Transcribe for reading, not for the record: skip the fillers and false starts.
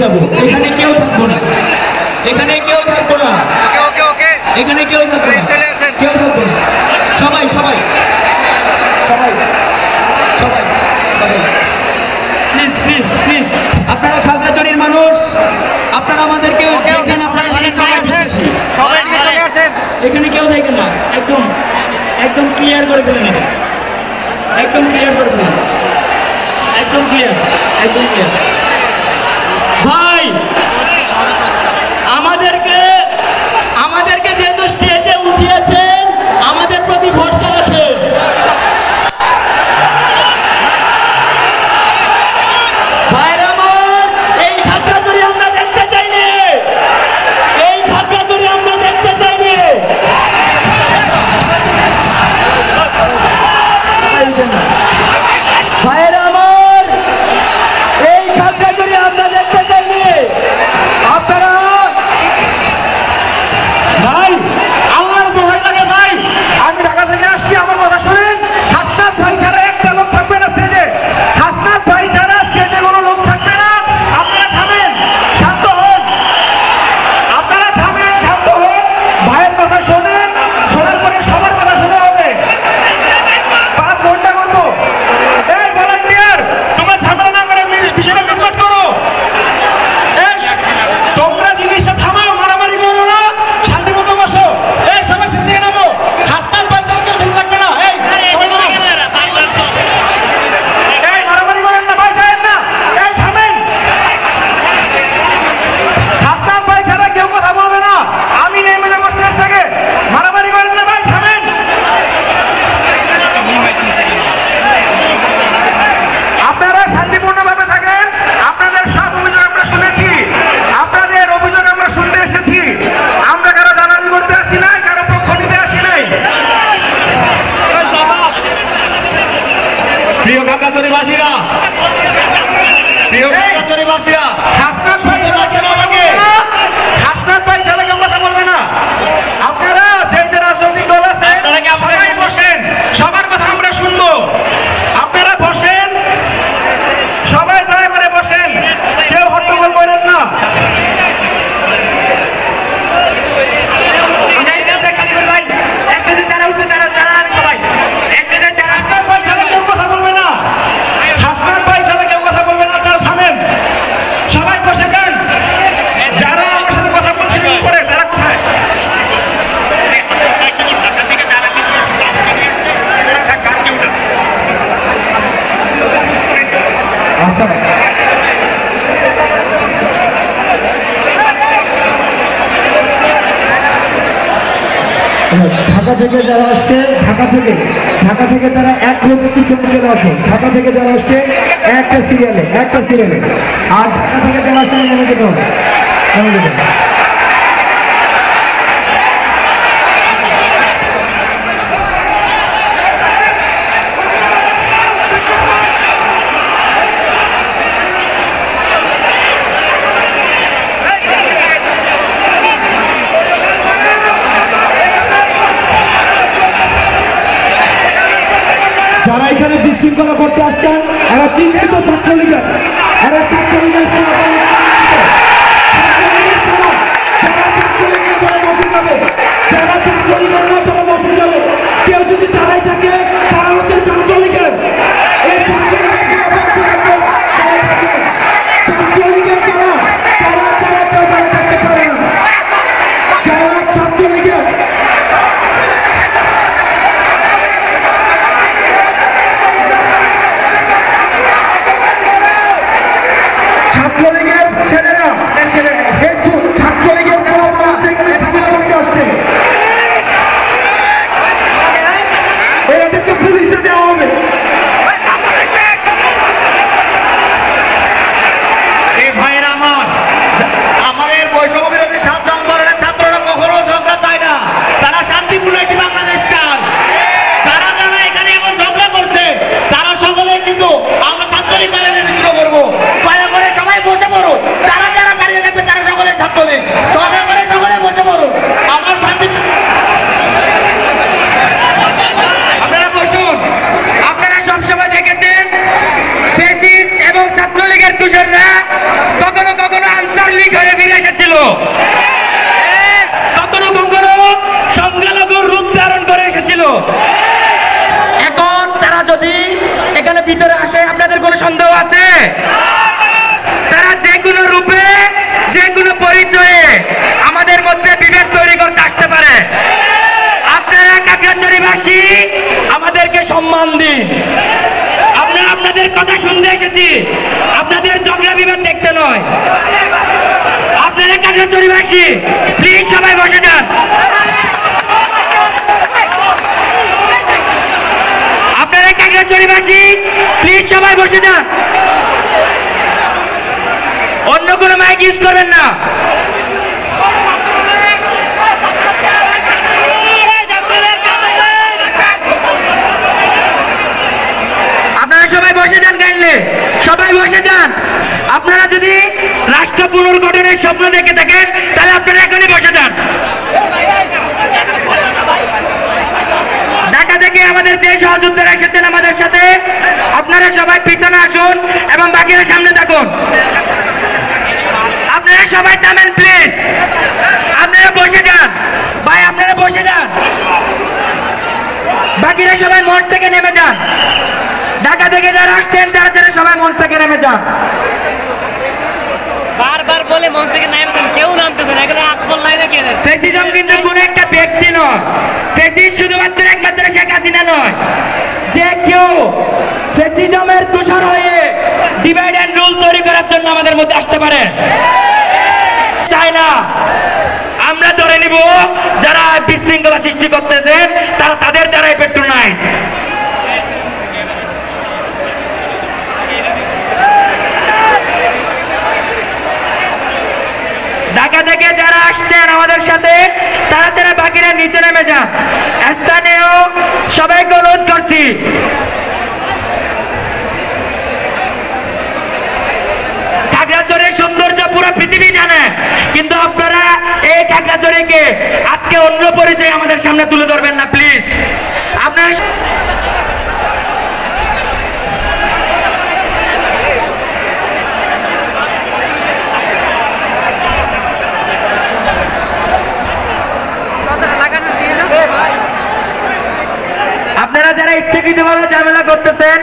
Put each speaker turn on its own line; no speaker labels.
যাব, এখানে কেউ থাকবো না, এখানে কেউ থাকবো না, এখানে কেউ থাকবো না, কেউ থাকবো না, সবাই সবাই সবাই সবাই সবাই প্লিজ প্লিজ প্লিজ। আপনারা খাগড়াছড়ির মানুষ, আপনারা আমাদেরকে দেখেন, আপনারা বিশ্বাসী, এখানে কেউ দেখেন না, একদম একদম ক্লিয়ার করে ফেলেন, এটা একদম ক্লিয়ার করে ফেলেন, একদম ক্লিয়ার, একদম ক্লিয়ার। ভাই আমাদেরকে যেহেতু স্টেজে উঠিয়েছেন, আমাদের প্রতি ভরসা রাখেন। ভাইরা আমার, এই খাগড়াছড়ি আমরা দেখতে চাইনি, এই খাগড়াছড়ি আমরা দেখতে চাইনি। ভাইরা আমার, এই খাগড়াছড়ি আমরা দেখতে চাইনি। আপনারা ভাই, আল্লাহর দোহাই লাগে ভাই, আমি ঢাকা থেকে আসছি, আমার কথা শুনেন। হাসনাত ভাই ছাড়া একটা লোক থাকবে না স্টেজে, হাসনাত ভাই ছাড়া স্টেজে কোনো লোক থাকবে না। আপনারা থামেন, শান্ত হন, আপনারা থামেন, শান্ত হন, ভাইয়ের কথা শোনেন, শোনার পরে সবার কথা শোনা হবে। 5 ঘন্টা করবো। এই ভলান্টিয়ার, তোমরা ঝামেলা না করে বিষয়টা কমপ্লিট করো। তোমরা জিনিসটা থামাও, মারামারি করো না, শান্তিমতো বসো। এই সবাই স্টেজ থেকে নামো, হাসনাত ভাই ছাড়া কেউ স্টেজে থাকবে না। এই সবাই নামো, এই মারামারি করেন না ভাই, যায়েন না, এই থামেন। হাসনাত ভাই ছাড়া কেউ কথা বলবে না, আমি নেমে যাবো স্টেজ থেকে। মারামারি করেন না ভাই, থামেন। আপনারা শান্তিপূর্ণভাবে থাকেন, আপনাদের সব অভিযোগ আমরা শুনেছি, আপনাদের অভিযোগ আমরা শুনতে এসেছি, আমরা কারো দালালি করতে আসি নাই, কারো পক্ষ নিতে আসি নাই।
প্রিয় খাগড়াছড়িবাসীরা, প্রিয় খাগড়াছড়িবাসীরা,
হাসনাত ভাই
শুনতে পাচ্ছেন আমাকে?
হাসনাত ভাই ছাড়া কেউ কথা বলবে না। আপনারা যে যে রাজনৈতিক দল আছে,
আপনারা কি আমাকে
সবাই বসেন, সবার কথা আমরা শুনবো। আপনারা বসেন, সবাই দয়া করে বসেন, কেউ হট্টগোল করেন না। হাসনাত ভাই ছাড়া কেউ কথা বলবে না, হাসনাত ভাই ছাড়া কেউ কথা বলবে না। আপনারা থামেন, সবাই বসে যান। যারা আমার সাথে কথা বলছিলেন উপরে, তারা কোথায়? আচ্ছা, ঢাকা থেকে যারা আসছে, ঢাকা থেকে যারা এক লোক পিছনে চলে আসুন। ঢাকা থেকে যারা আসছে একটা সিরিয়ালে, আর ঢাকা থেকে যারা আসে নেমে যেতে হবে, নেমে যেতে হবে। যারা এখানে বিশৃঙ্খলা করতে আসছেন, এরা চিহ্নিত ছাত্রলীগের, এরা ছাত্রলীগের বসে যাবে। কেউ যদি দাঁড়াই থাকে, তারা হচ্ছে ছাত্রলীগের। এই ছাত্রলীগের তারা ছাড়া কেউ দাঁড়ায় থাকতে পারে না। যারা ছাত্রলীগের ছাত্রলীগ
ভিতরে আসে, আপনাদের কোনো সন্দেহ আছে? তারা যে কোনো রূপে, যে কোনো পরিচয়ে আমাদের মধ্যে বিভেদ তৈরি করতে আসতে পারে। আপনারা খাগড়াছড়িবাসী আমাদেরকে সম্মান দিন। আমরা আপনাদের কথা শুনতে এসেছি, আপনাদের ঝগড়া বিবাদ দেখতে নয়। আপনারা খাগড়াছড়িবাসী প্লিজ সবাই বসে যান। আপনারা খাগড়াছড়িবাসী প্লিজ সবাই বসে যান। অন্য কোনো মাইক ইউজ করবেন না। আপনারা সবাই বসে যান, কাইন্ডলি সবাই বসে যান। আপনারা যদি রাষ্ট্র পুনর্গঠনের স্বপ্ন দেখে থাকেন তাহলে আপনারা এখনই বসে যান। ঢাকা থেকে আমাদের যে সহযোদ্ধারা এসেছেন আমাদের সাথে, আপনারা সবাই পিছনে আসুন এবং বাকিরা সামনে থাকুন। আপনারা সবাই থামেন প্লিজ। আপনারা বসে যান ভাই, আপনারা বসে যান। বাকিরা সবাই মঞ্চ থেকে নেমে যান। ঢাকা থেকে যারা আসছেন তারা ছেড়ে সবাই মঞ্চ থেকে নেমে যান।
বারবার বলে মঞ্চ থেকে নামতেন, কেউ নামতেছে না। এখানে আক্কল নাই নাকি?
ফ্যাসিজম কিন্তু কোনো একটা ব্যক্তি নয়। ফ্যাসিস্ট শুধুমাত্র একমাত্র শেখ হাসিনা নয়। যে কেউ ফ্যাসিজমের তুষার হয়ে ডিভাইড অ্যান্ড রুল তৈরি করার জন্য আমাদের মধ্যে আসতে পারে, চাই না। আমরা ধরে নিব যারা বিশৃঙ্খলা সৃষ্টি করতেছেন তারা তাদের দ্বারাই পেট্রোনাইজ। ঢাকা থেকে যারা আসছেন আমাদের সাথে তারা ছাড়া বাকিরা নিচে নেমে যান। স্থানীয় সবাইকে অনুরোধ করছি, খাগড়াছড়ির সৌন্দর্য পুরো পৃথিবী জানে, কিন্তু আপনারা এই খাগড়াছড়িকে আজকে অন্য পরিচয় আমাদের সামনে তুলে ধরবেন না প্লিজ। আপনারা আপনারা যারা ইচ্ছাকৃতভাবে ঝামেলা করতেছেন